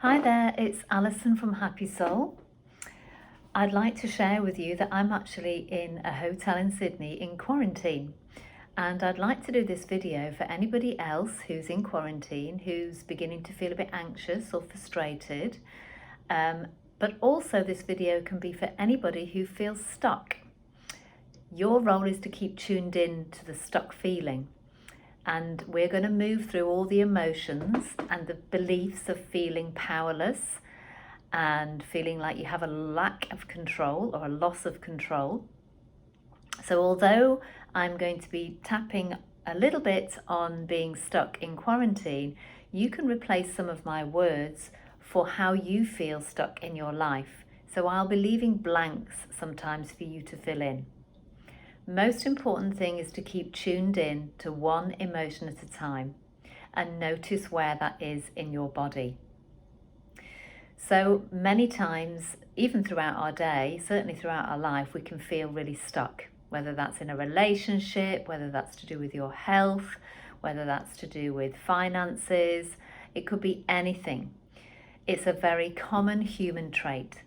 Hi there, it's Alison from Happy Soul. I'd like to share with you that I'm actually in a hotel in Sydney in quarantine, and I'd like to do this video for anybody else who's in quarantine, who's beginning to feel a bit anxious or frustrated, but also this video can be for anybody who feels stuck. Your role is to keep tuned in to the stuck feeling. And we're going to move through all the emotions and the beliefs of feeling powerless and feeling like you have a lack of control or a loss of control. So although I'm going to be tapping a little bit on being stuck in quarantine, you can replace some of my words for how you feel stuck in your life. So I'll be leaving blanks sometimes for you to fill in. Most important thing is to keep tuned in to one emotion at a time and notice where that is in your body. So many times, even throughout our day, certainly throughout our life, we can feel really stuck, whether that's in a relationship, whether that's to do with your health, whether that's to do with finances. It could be anything. It's a very common human trait.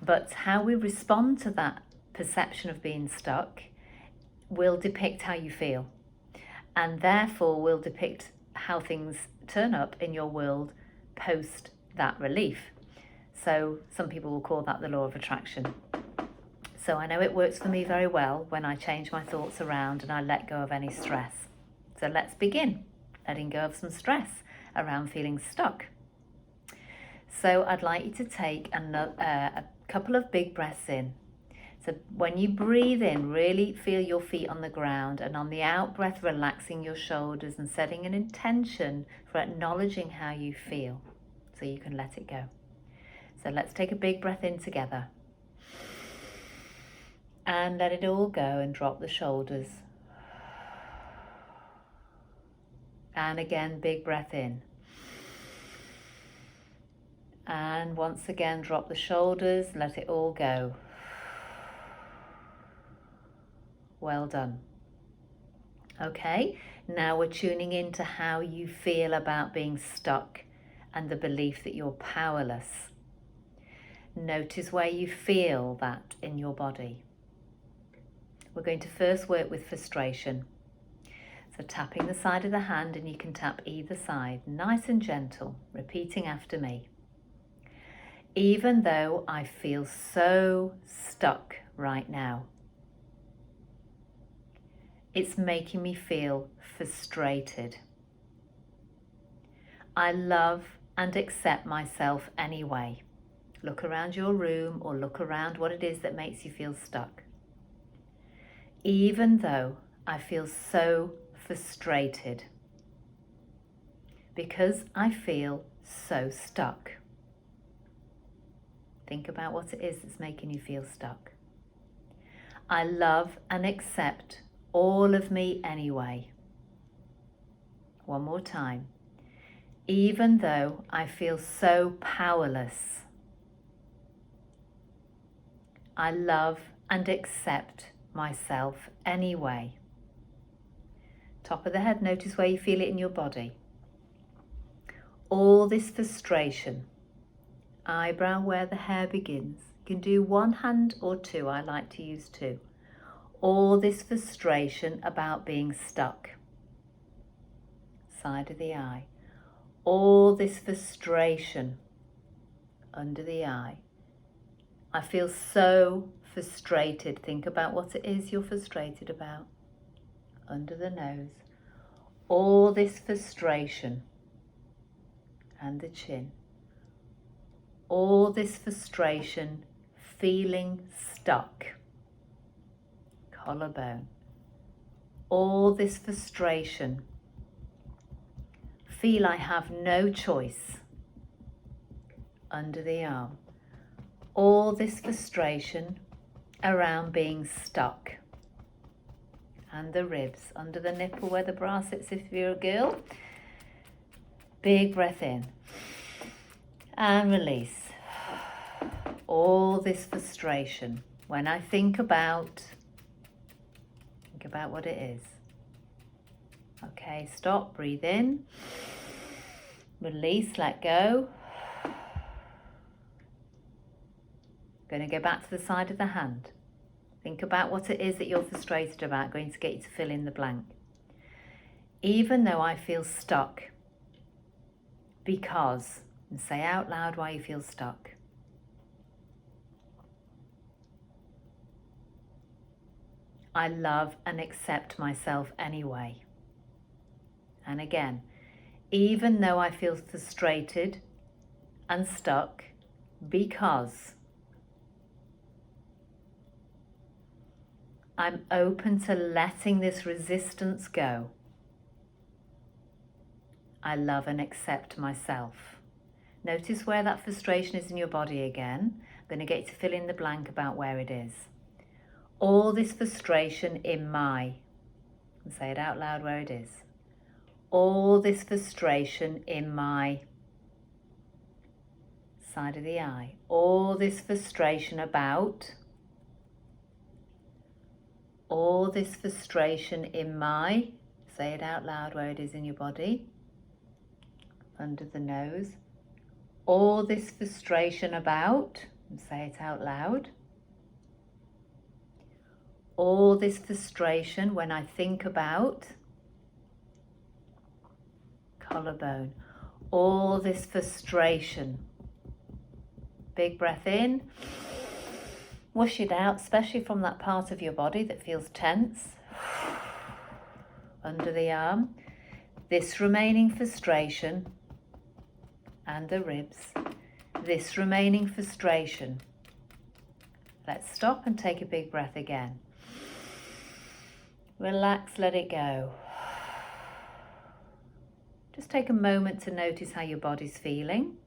But how we respond to that perception of being stuck will depict how you feel, and therefore will depict how things turn up in your world post that relief. So some people will call that the law of attraction. So I know it works for me very well when I change my thoughts around and I let go of any stress. So let's begin letting go of some stress around feeling stuck. So I'd like you to take a couple of big breaths in. So when you breathe in, really feel your feet on the ground, and on the out breath, relaxing your shoulders and setting an intention for acknowledging how you feel so you can let it go. So let's take a big breath in together and let it all go and drop the shoulders. And again, big breath in. And once again, drop the shoulders, let it all go. Well done. Okay, now we're tuning into how you feel about being stuck and the belief that you're powerless. Notice where you feel that in your body. We're going to first work with frustration. So tapping the side of the hand, and you can tap either side, nice and gentle, repeating after me. Even though I feel so stuck right now, it's making me feel frustrated. I love and accept myself anyway. Look around your room or look around what it is that makes you feel stuck. Even though I feel so frustrated, because I feel so stuck. Think about what it is that's making you feel stuck. I love and accept all of me anyway. One more time. Even though I feel so powerless, I love and accept myself anyway. Top of the head, notice where you feel it in your body. All this frustration, eyebrow where the hair begins. You can do one hand or two, I like to use two. All this frustration about being stuck. Side of the eye. All this frustration under the eye. I feel so frustrated. Think about what it is you're frustrated about. Under the nose. All this frustration and the chin. All this frustration, feeling stuck. Collarbone. All this frustration. Feel I have no choice. Under the arm. All this frustration around being stuck. And the ribs, under the nipple where the bra sits if you're a girl. Big breath in. And release. All this frustration. When I think about what it is. Okay, stop, breathe in, release, let go. Going to go back to the side of the hand. Think about what it is that you're frustrated about, going to get you to fill in the blank. Even though I feel stuck, because, and say out loud why you feel stuck. I love and accept myself anyway. And again, even though I feel frustrated and stuck, because I'm open to letting this resistance go. I love and accept myself. Notice where that frustration is in your body again. I'm going to get you to fill in the blank about where it is. All this frustration in my, and say it out loud where it is. All this frustration in my side of the eye. All this frustration about. All this frustration in my, say it out loud where it is in your body. Under the nose. All this frustration about, and say it out loud. All this frustration when I think about, collarbone. All this frustration. Big breath in. Whoosh it out, especially from that part of your body that feels tense. Under the arm. This remaining frustration and the ribs. This remaining frustration. Let's stop and take a big breath again. Relax, let it go. Just take a moment to notice how your body's feeling.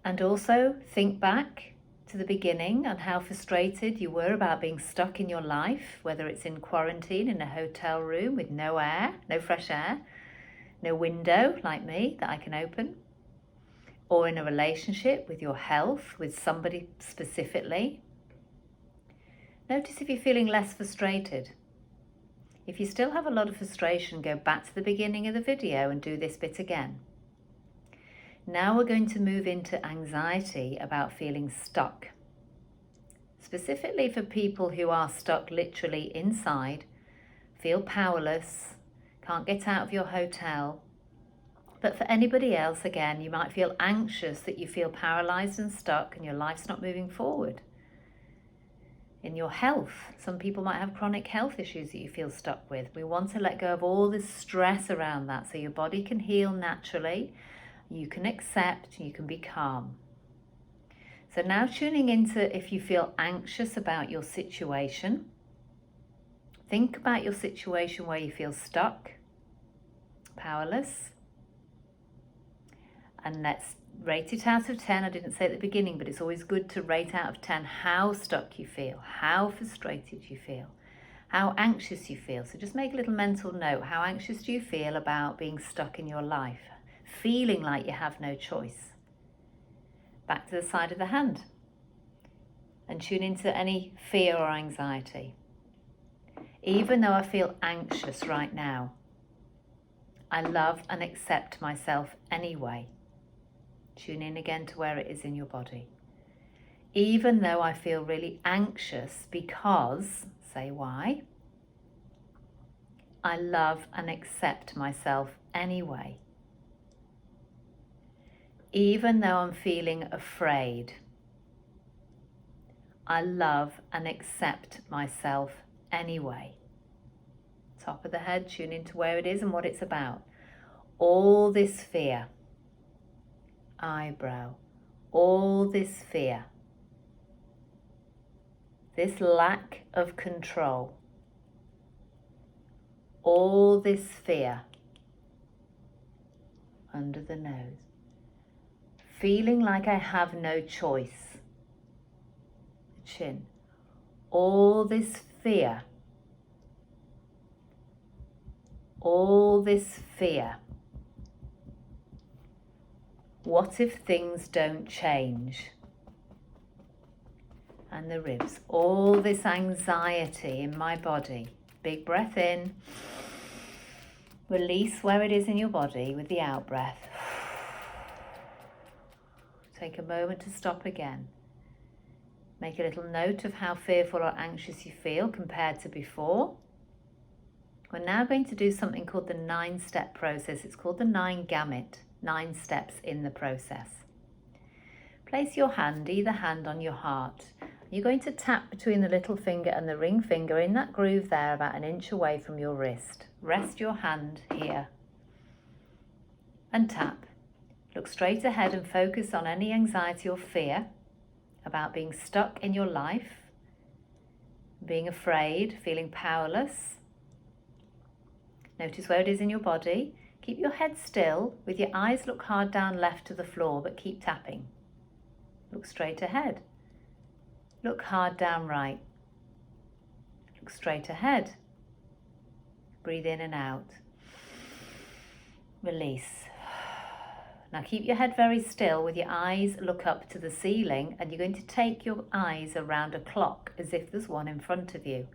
And also think back to the beginning and how frustrated you were about being stuck in your life, whether it's in quarantine in a hotel room with no air, no fresh air, no window like me that I can open, or in a relationship with your health, with somebody specifically. Notice if you're feeling less frustrated. If you still have a lot of frustration, go back to the beginning of the video and do this bit again. Now we're going to move into anxiety about feeling stuck. Specifically for people who are stuck literally inside, feel powerless, can't get out of your hotel. But for anybody else, again, you might feel anxious that you feel paralyzed and stuck and your life's not moving forward. In your health, some people might have chronic health issues that you feel stuck with. We want to let go of all this stress around that so your body can heal naturally. You can accept, you can be calm. So now tuning into if you feel anxious about your situation. Think about your situation where you feel stuck, powerless. And let's rate it out of 10. I didn't say at the beginning, but it's always good to rate out of 10 how stuck you feel, how frustrated you feel, how anxious you feel. So just make a little mental note. How anxious do you feel about being stuck in your life? Feeling like you have no choice. Back to the side of the hand. And tune into any fear or anxiety. Even though I feel anxious right now, I love and accept myself anyway. Tune in again to where it is in your body. Even though I feel really anxious because, say why, I love and accept myself anyway. Even though I'm feeling afraid, I love and accept myself anyway. Top of the head, tune into where it is and what it's about. All this fear. Eyebrow. All this fear. This lack of control. All this fear. Under the nose. Feeling like I have no choice. Chin. All this fear. All this fear. What if things don't change? And the ribs. All this anxiety in my body. Big breath in. Release where it is in your body with the out breath. Take a moment to stop again. Make a little note of how fearful or anxious you feel compared to before. We're now going to do something called the 9-step process. It's called the 9 gamut, 9 steps in the process. Place your hand, either hand, on your heart. You're going to tap between the little finger and the ring finger in that groove there, about 1 inch away from your wrist. Rest your hand here and tap. Look straight ahead and focus on any anxiety or fear about being stuck in your life, being afraid, feeling powerless. Notice where it is in your body. Keep your head still, with your eyes look hard down left to the floor, but keep tapping. Look straight ahead. Look hard down right. Look straight ahead. Breathe in and out. Release. Now keep your head very still, with your eyes look up to the ceiling, and you're going to take your eyes around a clock as if there's one in front of you.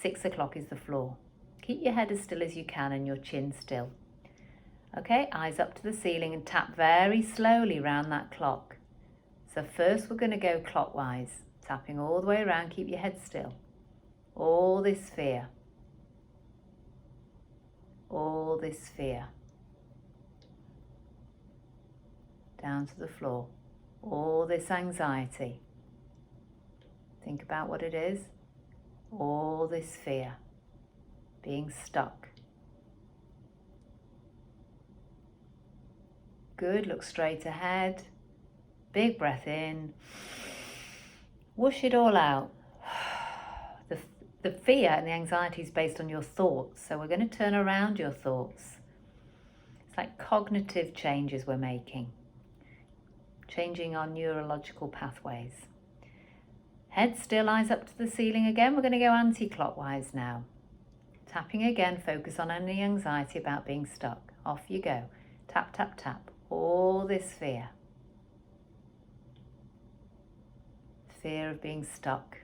6 o'clock is the floor. Keep your head as still as you can and your chin still. Okay, eyes up to the ceiling and tap very slowly round that clock. So first we're going to go clockwise, tapping all the way around. Keep your head still. All this fear. All this fear. Down to the floor. All this anxiety. Think about what it is. All this fear. Being stuck. Good, look straight ahead. Big breath in. Whoosh it all out. The fear and the anxiety is based on your thoughts, so we're going to turn around your thoughts. It's like cognitive changes we're making. Changing our neurological pathways. Head still, eyes up to the ceiling again. We're going to go anti-clockwise now. Tapping again, focus on any anxiety about being stuck. Off you go. Tap, tap, tap. All this fear. Fear of being stuck.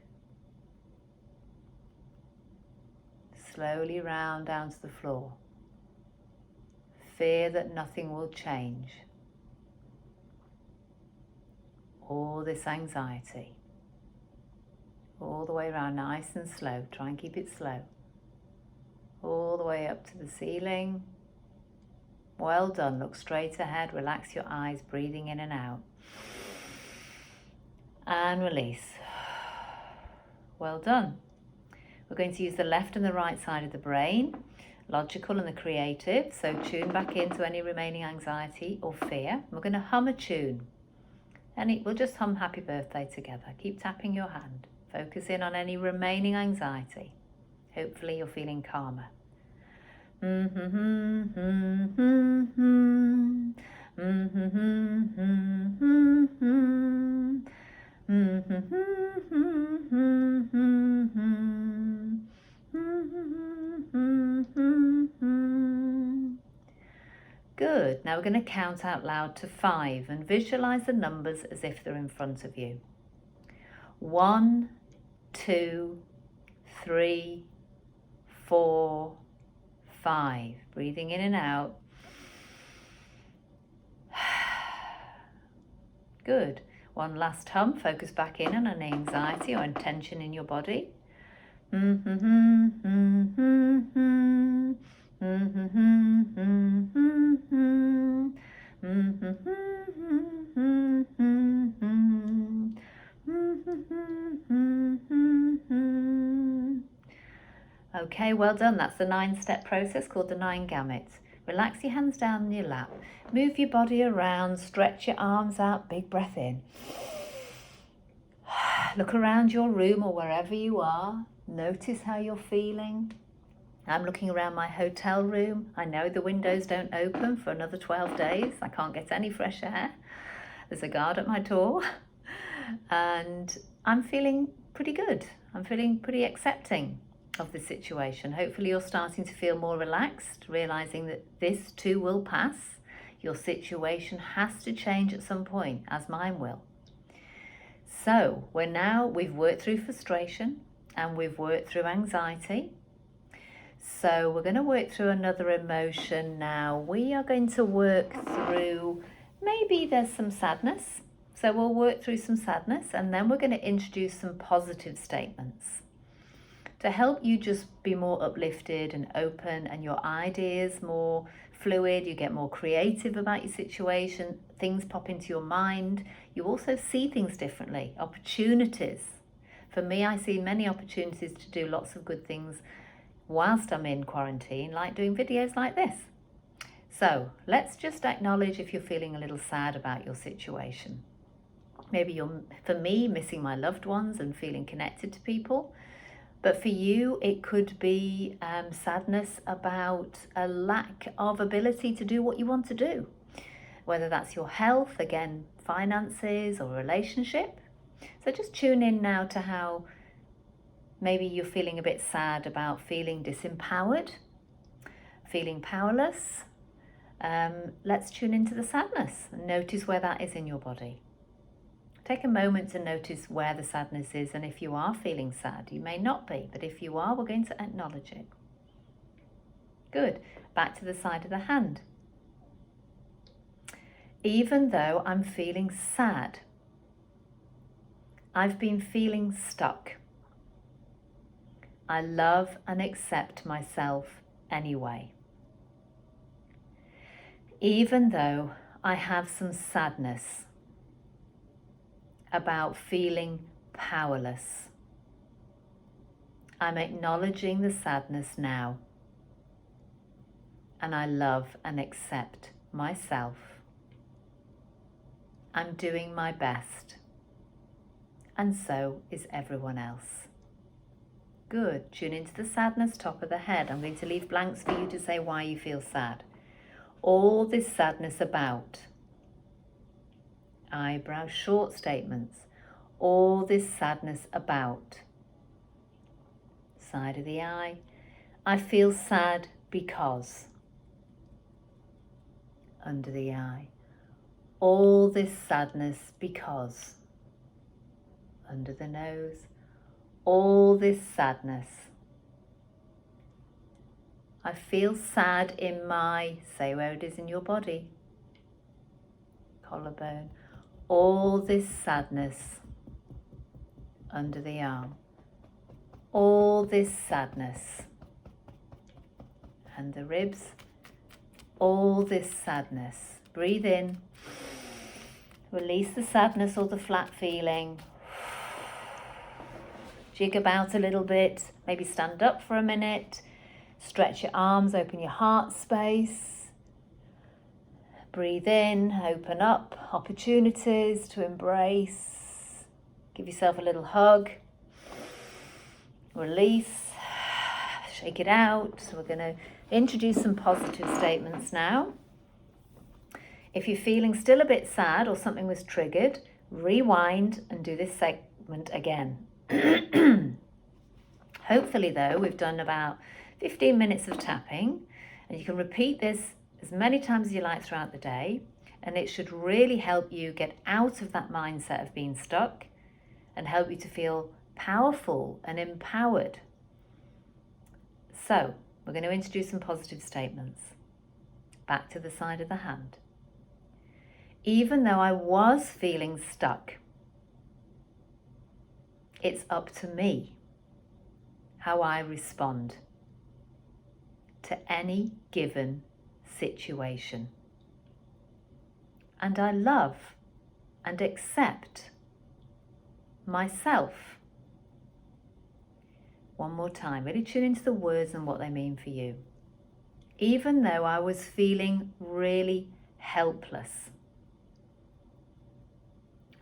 Slowly round down to the floor. Fear that nothing will change. All this anxiety. All the way around, nice and slow. Try and keep it slow. All the way up to the ceiling. Well done. Look straight ahead. Relax your eyes, breathing in and out. And release. Well done. We're going to use the left and the right side of the brain, logical and the creative. So tune back into any remaining anxiety or fear. We're going to hum a tune. And we'll just hum Happy Birthday together. Keep tapping your hand. Focus in on any remaining anxiety. Hopefully you're feeling calmer. Good. Now we're going to count out loud to 5 and visualize the numbers as if they're in front of you. 1, 2, 3, 4, 5. Breathing in and out. Good. One last hum. Focus back in on any anxiety or tension in your body. Okay, well done. That's the 9-step process called the 9 gamut. Relax your hands down in your lap. Move your body around. Stretch your arms out. Big breath in. Look around your room or wherever you are. Notice how you're feeling. I'm looking around my hotel room. I know the windows don't open for another 12 days. I can't get any fresh air. There's a guard at my door. And I'm feeling pretty good. I'm feeling pretty accepting of the situation. Hopefully you're starting to feel more relaxed, realizing that this too will pass. Your situation has to change at some point, as mine will. So we've worked through frustration and we've worked through anxiety. So we're going to work through another emotion now. We are going to work through, maybe there's some sadness, So we'll work through some sadness, and then we're going to introduce some positive statements to help you just be more uplifted and open, and your ideas more fluid. You get more creative about your situation. Things pop into your mind. You also see things differently. Opportunities. For me, I see many opportunities to do lots of good things whilst I'm in quarantine, like doing videos like this. So let's just acknowledge if you're feeling a little sad about your situation. Maybe you're, for me, missing my loved ones and feeling connected to people. But for you, it could be sadness about a lack of ability to do what you want to do. Whether that's your health, again, finances, or relationship. So just tune in now to how maybe you're feeling a bit sad about feeling disempowered, feeling powerless. Let's tune into the sadness and notice where that is in your body. Take a moment to notice where the sadness is, and if you are feeling sad, you may not be, but if you are, we're going to acknowledge it. Good. Back to the side of the hand. Even though I'm feeling sad, I've been feeling stuck. I love and accept myself anyway. Even though I have some sadness about feeling powerless, I'm acknowledging the sadness now, and I love and accept myself. I'm doing my best, and so is everyone else. Good. Tune into the sadness, top of the head. I'm going to leave blanks for you to say why you feel sad. All this sadness about. Eyebrow short statements. All this sadness about. Side of the eye. I feel sad because. Under the eye. All this sadness because. Under the nose. All this sadness. I feel sad in my, say where it is in your body. Collarbone. All this sadness under the arm. All this sadness. And the ribs. All this sadness. Breathe in. Release the sadness or the flat feeling. Jig about a little bit. Maybe stand up for a minute. Stretch your arms, open your heart space. Breathe in, open up, opportunities to embrace. Give yourself a little hug. Release. Shake it out. So we're going to introduce some positive statements now. If you're feeling still a bit sad or something was triggered, rewind and do this segment again. Hopefully, though, we've done about 15 minutes of tapping, and you can repeat this as many times as you like throughout the day, and it should really help you get out of that mindset of being stuck and help you to feel powerful and empowered. So, we're going to introduce some positive statements. Back to the side of the hand. Even though I was feeling stuck, it's up to me how I respond to any given situation. And I love and accept myself. One more time, really tune into the words and what they mean for you. Even though I was feeling really helpless,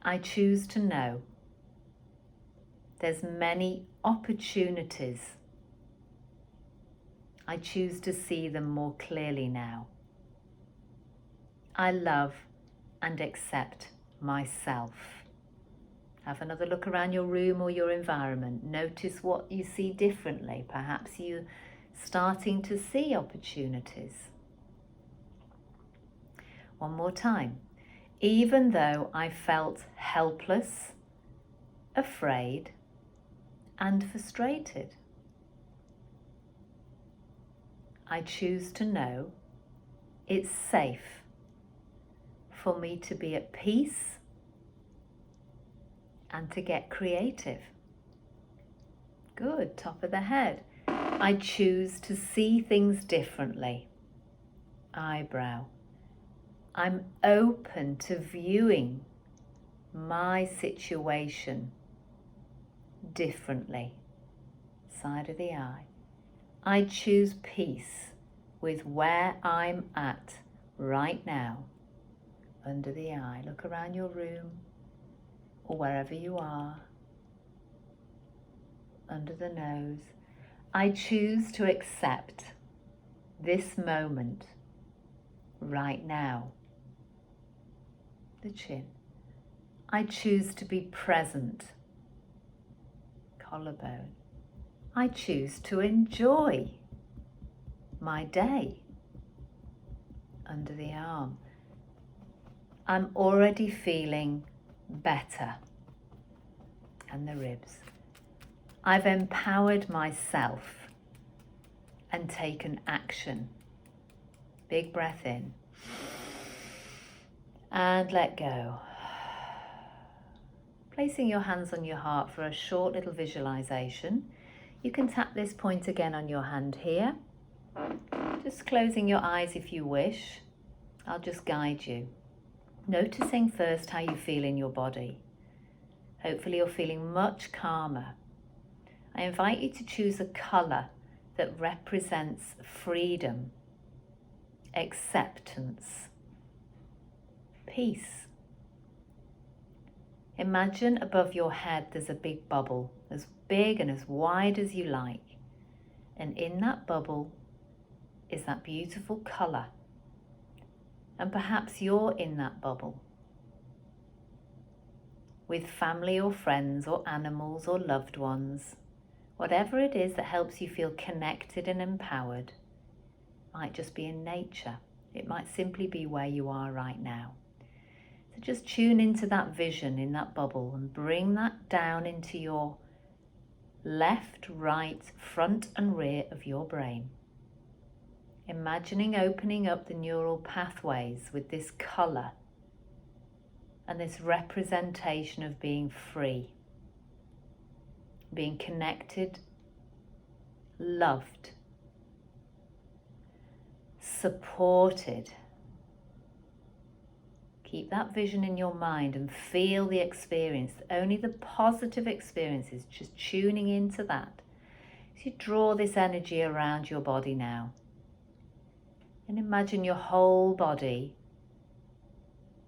I choose to know there's many opportunities. I choose to see them more clearly now. I love and accept myself. Have another look around your room or your environment. Notice what you see differently. Perhaps you're starting to see opportunities. One more time. Even though I felt helpless, afraid, and frustrated, I choose to know it's safe for me to be at peace and to get creative. Good, top of the head. I choose to see things differently. Eyebrow. I'm open to viewing my situation differently. Side of the eye. I choose peace with where I'm at right now. Under the eye. Look around your room or wherever you are. Under the nose. I choose to accept this moment right now. The chin. I choose to be present. Collarbone. I choose to enjoy my day. Under the arm. I'm already feeling better. And the ribs. I've empowered myself and taken action. Big breath in. And let go. Placing your hands on your heart for a short little visualization. You can tap this point again on your hand here. Just closing your eyes if you wish. I'll just guide you. Noticing first how you feel in your body. Hopefully you're feeling much calmer. I invite you to choose a colour that represents freedom, acceptance, peace. Imagine above your head there's a big bubble, as big and as wide as you like. And in that bubble is that beautiful colour. And perhaps you're in that bubble with family or friends or animals or loved ones. Whatever it is that helps you feel connected and empowered. Might just be in nature. It might simply be where you are right now. So just tune into that vision in that bubble and bring that down into your left, right, front and rear of your brain. Imagining opening up the neural pathways with this colour and this representation of being free. Being connected, loved, supported. Keep that vision in your mind and feel the experience, only the positive experiences, just tuning into that. So you draw this energy around your body now. And imagine your whole body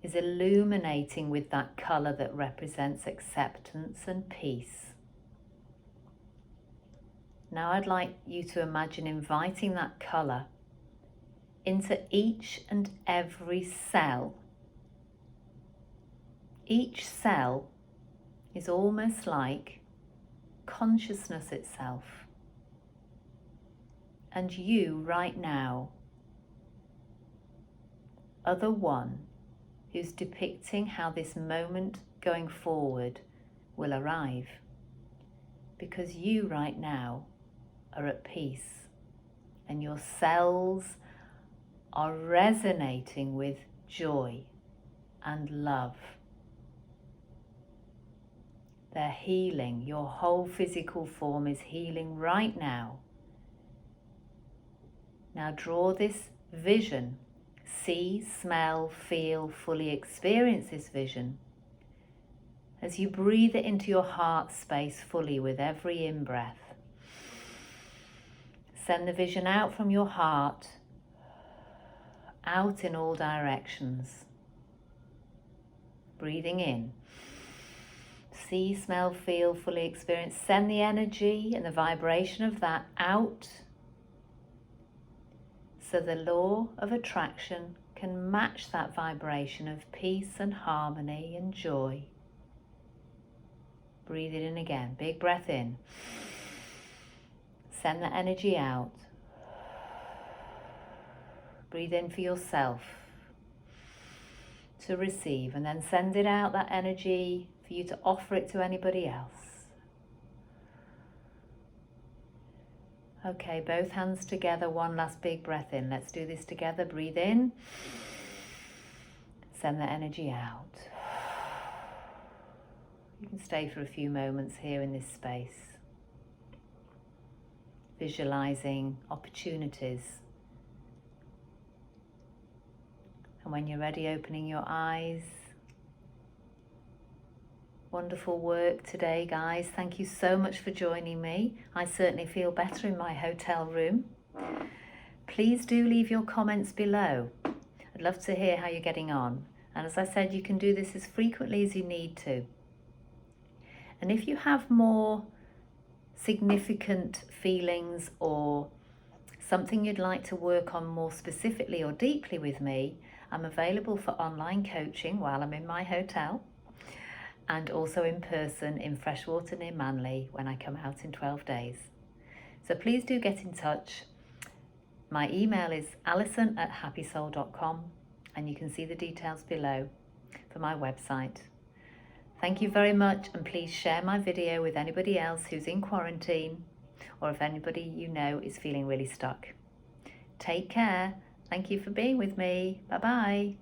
is illuminating with that colour that represents acceptance and peace. Now I'd like you to imagine inviting that colour into each and every cell. Each cell is almost like consciousness itself. And you right now are the one who's depicting how this moment going forward will arrive. Because you right now are at peace and your cells are resonating with joy and love. They're healing. Your whole physical form is healing right now. Now draw this vision. See, smell, feel, fully experience this vision as you breathe it into your heart space fully with every in-breath. Send the vision out from your heart, out in all directions. Breathing in. See, smell, feel, fully experience. Send the energy and the vibration of that out so the law of attraction can match that vibration of peace and harmony and joy. Breathe it in again. Big breath in. Send the energy out. Breathe in for yourself to receive, and then send it out, that energy, for you to offer it to anybody else. Okay, both hands together, one last big breath in. Let's do this together. Breathe in. Send the energy out. You can stay for a few moments here in this space, visualizing opportunities. And when you're ready, opening your eyes. Wonderful work today, guys. Thank you so much for joining me. I certainly feel better in my hotel room. Please do leave your comments below. I'd love to hear how you're getting on. And as I said, you can do this as frequently as you need to. And if you have more significant feelings or something you'd like to work on more specifically or deeply with me, I'm available for online coaching while I'm in my hotel, and also in person in Freshwater near Manly when I come out in 12 days. So please do get in touch. My email is alison@happysoul.com, and you can see the details below for my website. Thank you very much, and please share my video with anybody else who's in quarantine, or if anybody you know is feeling really stuck. Take care. Thank you for being with me. Bye-bye.